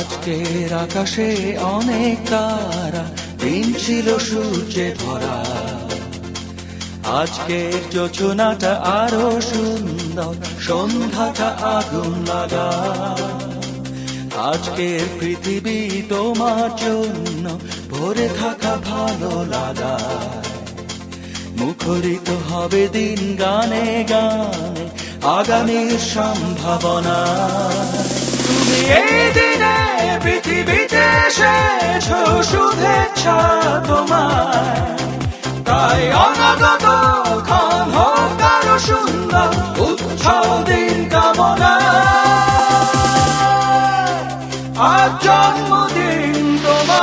আজকের আকাশে অনেক তারা, দিন ছিল সূর্যে ভরা। আজকের যোজনাটা আরো সুন্দর, সন্ধ্যাটা আগুন লাগা। আজকের পৃথিবী তোমার জন্য ভরে থাকা ভালো লাগা। মুখরিত হবে দিন গানে গানে, আগামীর সম্ভাবনা। তুমি এই দিনে পৃথিবীতে এসেছো, শুভেচ্ছা তোমায়। তাই অনাগত ক্ষণ হোক আরো সুন্দর, উৎসব দিন কামনা। আজ জন্মদিন তোমার।